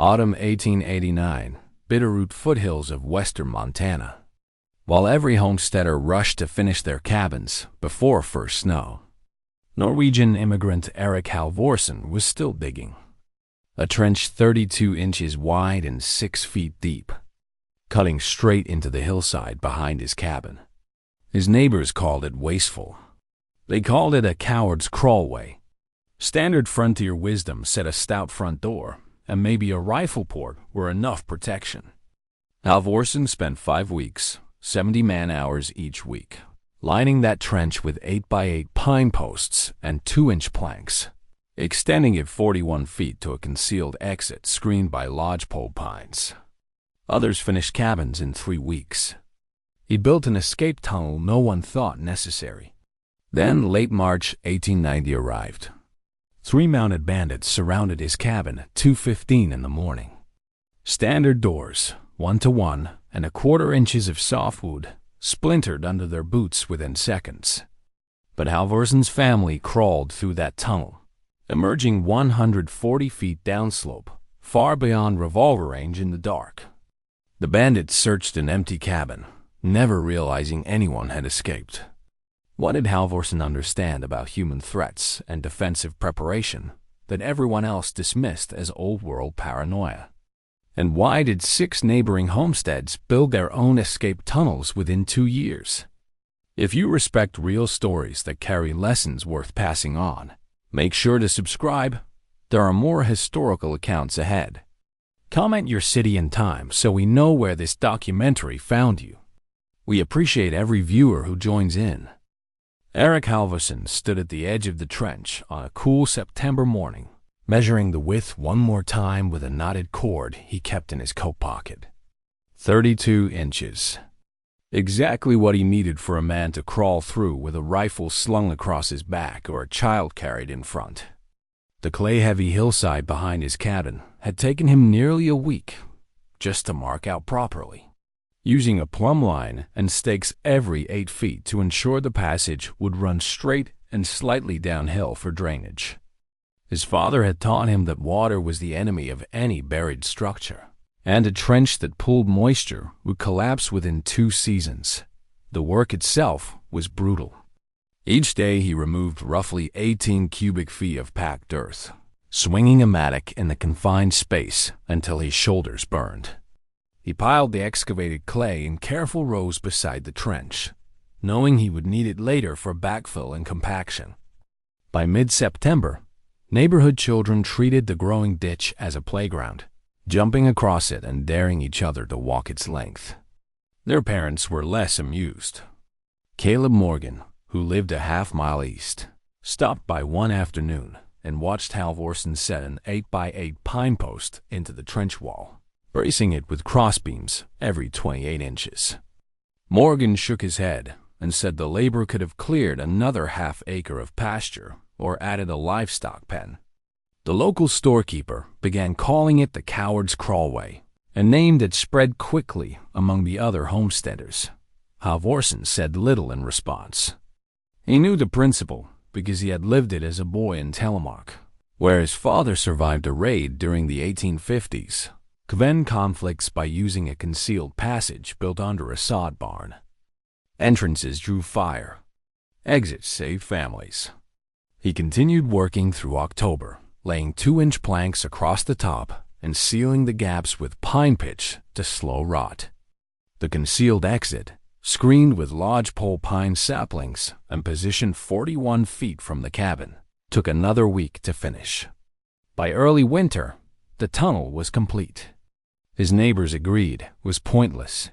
Autumn 1889, Bitterroot foothills of western Montana. While every homesteader rushed to finish their cabins before first snow, Norwegian immigrant Erik Halvorsen was still digging. A trench 32 inches wide and 6 feet deep, cutting straight into the hillside behind his cabin. His neighbors called it wasteful. They called it a coward's crawlway. Standard frontier wisdom said a stout front door and maybe a rifle port were enough protection. Halvorsen spent 5 weeks, 70 man-hours each week, lining that trench with 8x8 pine posts and 2-inch planks, extending it 41 feet to a concealed exit screened by lodgepole pines. Others finished cabins in 3 weeks. He built an escape tunnel no one thought necessary. Then late March 1890 arrived. 3 mounted bandits surrounded his cabin at 2:15 in the morning. Standard doors, 1-to-1, and 1/4 inches of softwood splintered under their boots within seconds. But Halvorsen's family crawled through that tunnel, emerging 140 feet downslope, far beyond revolver range in the dark. The bandits searched an empty cabin, never realizing anyone had escaped. What did Halvorsen understand about human threats and defensive preparation that everyone else dismissed as old-world paranoia? And why did 6 neighboring homesteads build their own escape tunnels within 2 years? If you respect real stories that carry lessons worth passing on, make sure to subscribe. There are more historical accounts ahead. Comment your city and time so we know where this documentary found you. We appreciate every viewer who joins in. Erik Halvorsen stood at the edge of the trench on a cool September morning, measuring the width one more time with a knotted cord he kept in his coat pocket. 32 inches. Exactly what he needed for a man to crawl through with a rifle slung across his back or a child carried in front. The clay-heavy hillside behind his cabin had taken him nearly a week just to mark out properly, using a plumb line and stakes every 8 feet to ensure the passage would run straight and slightly downhill for drainage. His father had taught him that water was the enemy of any buried structure, and a trench that pulled moisture would collapse within 2 seasons. The work itself was brutal. Each day he removed roughly 18 cubic feet of packed earth, swinging a mattock in the confined space until his shoulders burned. He piled the excavated clay in careful rows beside the trench, knowing he would need it later for backfill and compaction. By mid-September, neighborhood children treated the growing ditch as a playground, jumping across it and daring each other to walk its length. Their parents were less amused. Caleb Morgan, who lived a half-mile east, stopped by one afternoon and watched Halvorsen set an 8x8 pine post into the trench wall, bracing it with crossbeams every 28 inches. Morgan shook his head and said the labor could have cleared another half-acre of pasture or added a livestock pen. The local storekeeper began calling it the coward's crawlway, a name that spread quickly among the other homesteaders. Halvorsen said little in response. He knew the principle because he had lived it as a boy in Telemark, where his father survived a raid during the 1850s. Kven conflicts by using a concealed passage built under a sod barn. Entrances drew fire. Exits saved families. He continued working through October, laying 2-inch planks across the top and sealing the gaps with pine pitch to slow rot. The concealed exit, screened with lodgepole pine saplings and positioned 41 feet from the cabin, took another week to finish. By early winter, the tunnel was complete. His neighbors agreed it was pointless.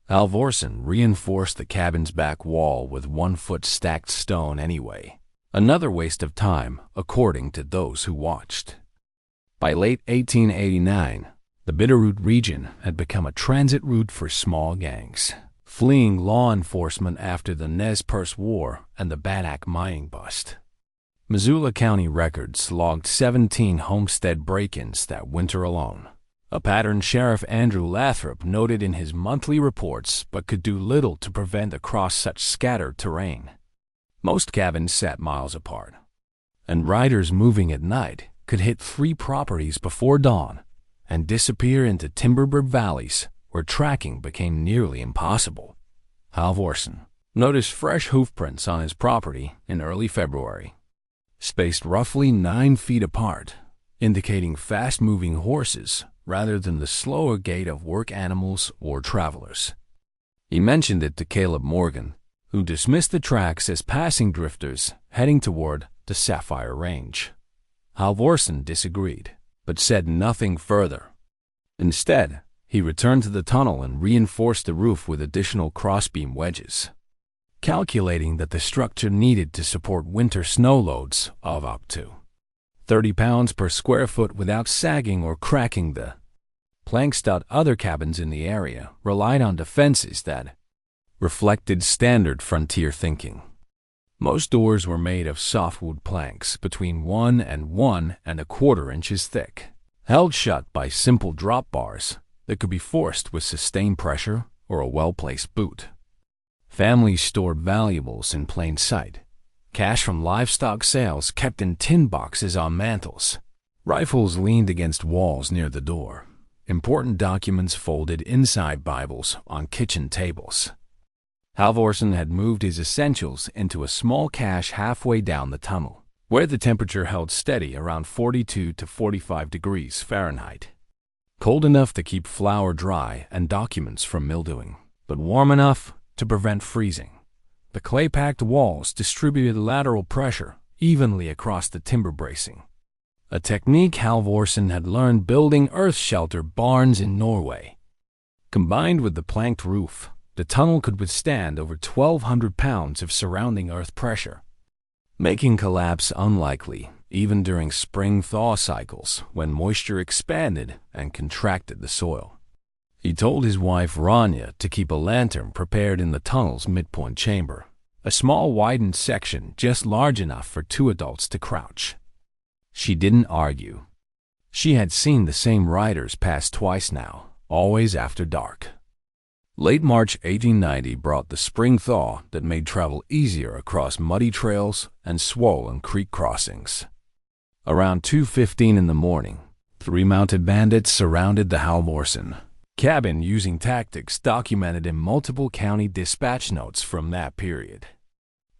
Halvorsen reinforced the cabin's back wall with 1-foot stacked stone anyway. Another waste of time, according to those who watched. By late 1889, the Bitterroot region had become a transit route for small gangs, fleeing law enforcement after the Nez Perce War and the Bannack mining bust. Missoula County records logged 17 homestead break-ins that winter alone, a pattern Sheriff Andrew Lathrop noted in his monthly reports but could do little to prevent across such scattered terrain. Most cabins sat miles apart, and riders moving at night could hit 3 properties before dawn and disappear into timber valleys where tracking became nearly impossible. Halvorsen noticed fresh hoofprints on his property in early February, spaced roughly 9 feet apart, indicating fast-moving horses rather than the slower gait of work animals or travelers. He mentioned it to Caleb Morgan, who dismissed the tracks as passing drifters heading toward the Sapphire Range. Halvorsen disagreed, but said nothing further. Instead, he returned to the tunnel and reinforced the roof with additional crossbeam wedges, calculating that the structure needed to support winter snow loads of up to 30 pounds per square foot without sagging or cracking the planks. Other cabins in the area relied on defenses that reflected standard frontier thinking. Most doors were made of softwood planks between 1 and 1¼ inches thick, held shut by simple drop bars that could be forced with sustained pressure or a well-placed boot. Families stored valuables in plain sight, cash from livestock sales kept in tin boxes on mantels, rifles leaned against walls near the door, important documents folded inside Bibles on kitchen tables. Halvorsen had moved his essentials into a small cache halfway down the tunnel, where the temperature held steady around 42 to 45 degrees Fahrenheit. Cold enough to keep flour dry and documents from mildewing, but warm enough to prevent freezing. The clay-packed walls distributed lateral pressure evenly across the timber bracing, a technique Halvorsen had learned building earth shelter barns in Norway. Combined with the planked roof, the tunnel could withstand over 1,200 pounds of surrounding earth pressure, making collapse unlikely even during spring thaw cycles when moisture expanded and contracted the soil. He told his wife Rania to keep a lantern prepared in the tunnel's midpoint chamber, a small widened section just large enough for 2 adults to crouch. She didn't argue. She had seen the same riders pass twice now, always after dark. Late March 1890 brought the spring thaw that made travel easier across muddy trails and swollen creek crossings. Around 2:15 in the morning, 3 mounted bandits surrounded the Halvorsen cabin using tactics documented in multiple county dispatch notes from that period.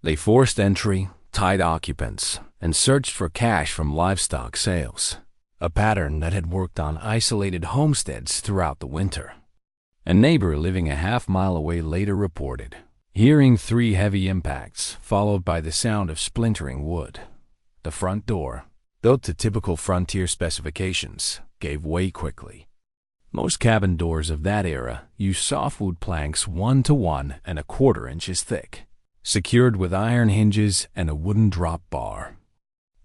They forced entry, tied occupants, and searched for cash from livestock sales, a pattern that had worked on isolated homesteads throughout the winter. A neighbor living a half-mile away later reported hearing 3 heavy impacts followed by the sound of splintering wood. The front door, built to typical frontier specifications, gave way quickly. Most cabin doors of that era used softwood planks 1 to 1¼ inches thick, secured with iron hinges and a wooden drop bar.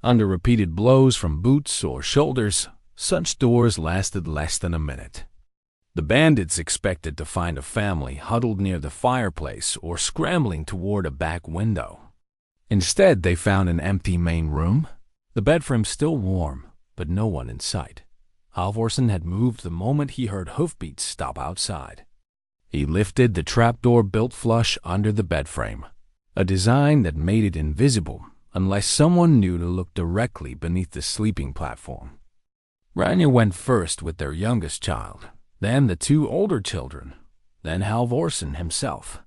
Under repeated blows from boots or shoulders, such doors lasted less than a minute. The bandits expected to find a family huddled near the fireplace or scrambling toward a back window. Instead, they found an empty main room, the bed frame still warm, but no one in sight. Halvorsen had moved the moment he heard hoofbeats stop outside. He lifted the trapdoor built flush under the bed frame, a design that made it invisible unless someone knew to look directly beneath the sleeping platform. Rania went first with their youngest child, then the 2 older children, then Halvorsen himself.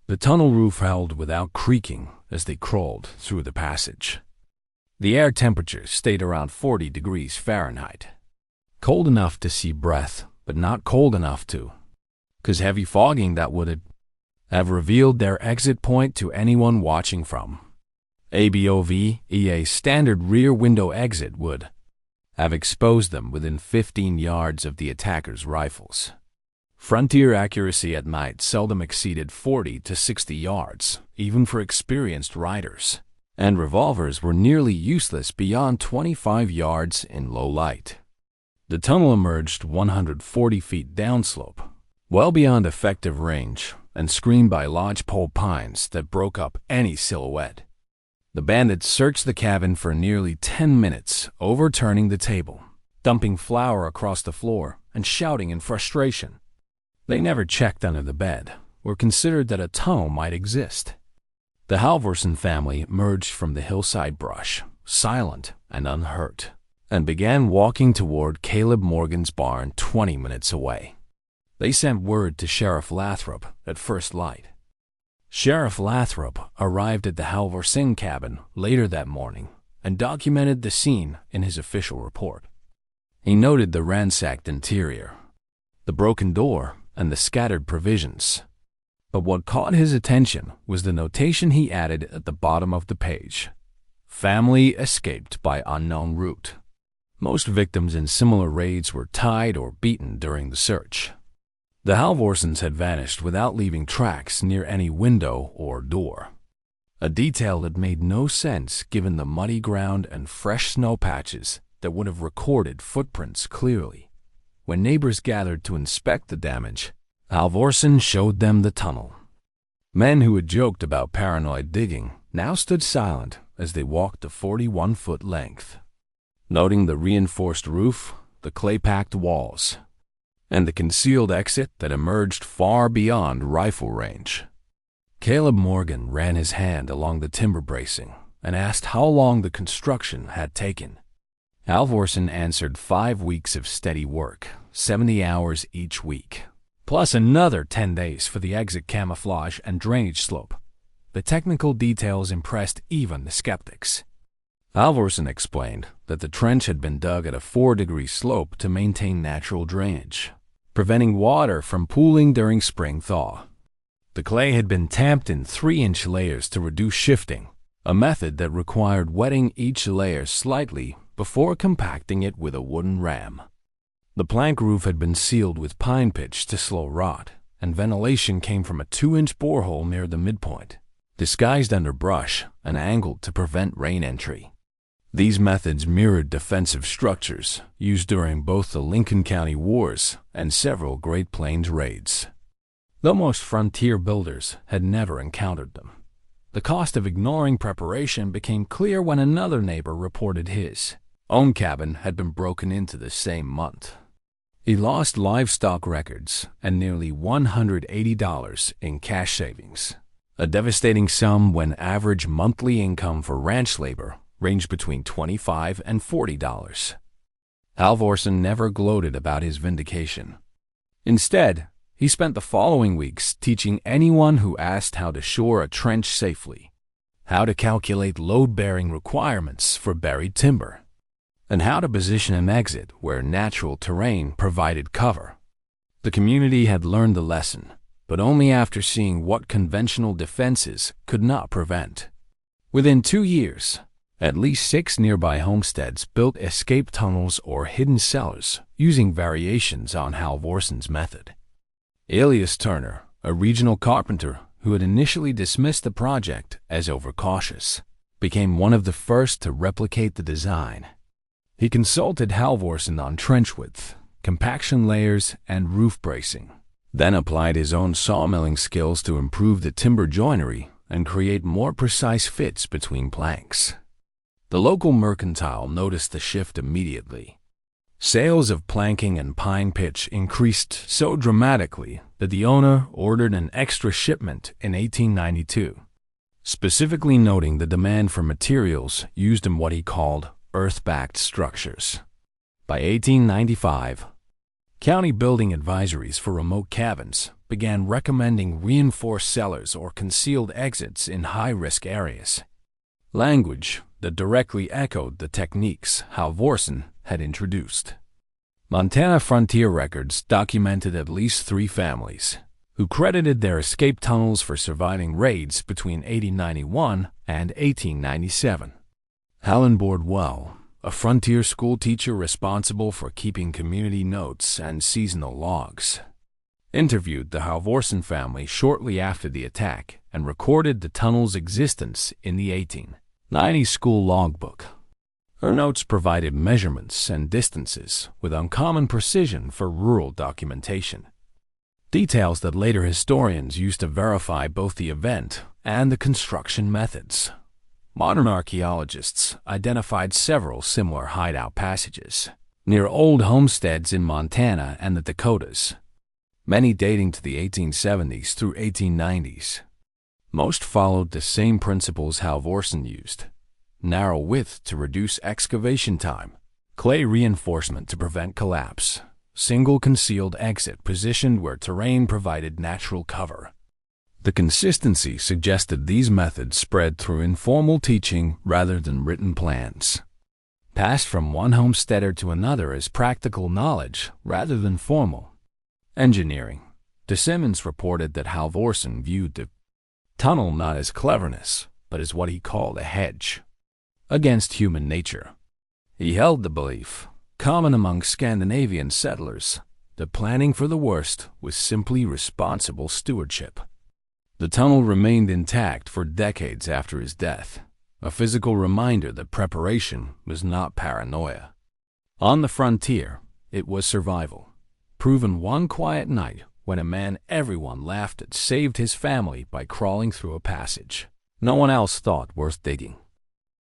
The tunnel roof held without creaking as they crawled through the passage. The air temperature stayed around 40 degrees Fahrenheit. Cold enough to see breath, but not cold enough to, 'cause heavy fogging that would have revealed their exit point to anyone watching from. A standard rear window exit would have exposed them within 15 yards of the attackers' rifles. Frontier accuracy at night seldom exceeded 40 to 60 yards, even for experienced riders, and revolvers were nearly useless beyond 25 yards in low light. The tunnel emerged 140 feet downslope, well beyond effective range, and screened by lodgepole pines that broke up any silhouette. The bandits searched the cabin for nearly 10 minutes, overturning the table, dumping flour across the floor, and shouting in frustration. They never checked under the bed, or considered that a tunnel might exist. The Halvorsen family emerged from the hillside brush, silent and unhurt, and began walking toward Caleb Morgan's barn 20 minutes away. They sent word to Sheriff Lathrop at first light. Sheriff Lathrop arrived at the Halvorsen cabin later that morning and documented the scene in his official report. He noted the ransacked interior, the broken door, and the scattered provisions. But what caught his attention was the notation he added at the bottom of the page: "Family escaped by unknown route." Most victims in similar raids were tied or beaten during the search. The Halvorsens had vanished without leaving tracks near any window or door, a detail that made no sense given the muddy ground and fresh snow patches that would have recorded footprints clearly. When neighbors gathered to inspect the damage, Halvorsen showed them the tunnel. Men who had joked about paranoid digging now stood silent as they walked the 41-foot length, noting the reinforced roof, the clay-packed walls, and the concealed exit that emerged far beyond rifle range. Caleb Morgan ran his hand along the timber bracing and asked how long the construction had taken. Halvorsen answered 5 weeks of steady work, 70 hours each week, plus another 10 days for the exit camouflage and drainage slope. The technical details impressed even the skeptics. Halvorsen explained that the trench had been dug at a 4-degree slope to maintain natural drainage, preventing water from pooling during spring thaw. The clay had been tamped in 3-inch layers to reduce shifting, a method that required wetting each layer slightly before compacting it with a wooden ram. The plank roof had been sealed with pine pitch to slow rot, and ventilation came from a 2-inch borehole near the midpoint, disguised under brush and angled to prevent rain entry. These methods mirrored defensive structures used during both the Lincoln County Wars and several Great Plains raids. Though most frontier builders had never encountered them, the cost of ignoring preparation became clear when another neighbor reported his own cabin had been broken into the same month. He lost livestock records and nearly $180 in cash savings, a devastating sum when average monthly income for ranch labor ranged between $25 and $40. Halvorsen never gloated about his vindication. Instead, he spent the following weeks teaching anyone who asked how to shore a trench safely, how to calculate load-bearing requirements for buried timber, and how to position an exit where natural terrain provided cover. The community had learned the lesson, but only after seeing what conventional defenses could not prevent. Within 2 years, at least 6 nearby homesteads built escape tunnels or hidden cellars using variations on Halvorsen's method. Elias Turner, a regional carpenter who had initially dismissed the project as overcautious, became one of the first to replicate the design. He consulted Halvorsen on trench width, compaction layers, and roof bracing, then applied his own sawmilling skills to improve the timber joinery and create more precise fits between planks. The local mercantile noticed the shift immediately. Sales of planking and pine pitch increased so dramatically that the owner ordered an extra shipment in 1892, specifically noting the demand for materials used in what he called earth-backed structures. By 1895, county building advisories for remote cabins began recommending reinforced cellars or concealed exits in high-risk areas, language that directly echoed the techniques Halvorsen had introduced. Montana frontier records documented at least 3 families who credited their escape tunnels for surviving raids between 1891 and 1897. Hallen Bordwell, a frontier school teacher responsible for keeping community notes and seasonal logs, interviewed the Halvorsen family shortly after the attack and recorded the tunnel's existence in the 1890 school logbook. Her notes provided measurements and distances with uncommon precision for rural documentation, details that later historians used to verify both the event and the construction methods. Modern archaeologists identified several similar hideout passages near old homesteads in Montana and the Dakotas, many dating to the 1870s through 1890s. Most followed the same principles Halvorsen used: narrow width to reduce excavation time, Clay reinforcement to prevent collapse. Single concealed exit positioned where terrain provided natural cover. The consistency suggested these methods spread through informal teaching rather than written plans, passed from one homesteader to another as practical knowledge rather than formal. Engineering. DeSimmons reported that Halvorsen viewed the tunnel not as cleverness, but as what he called a hedge against human nature. He held the belief, common among Scandinavian settlers, that planning for the worst was simply responsible stewardship. The tunnel remained intact for decades after his death, a physical reminder that preparation was not paranoia. On the frontier, it was survival, proven one quiet night when a man everyone laughed at saved his family by crawling through a passage no one else thought worth digging.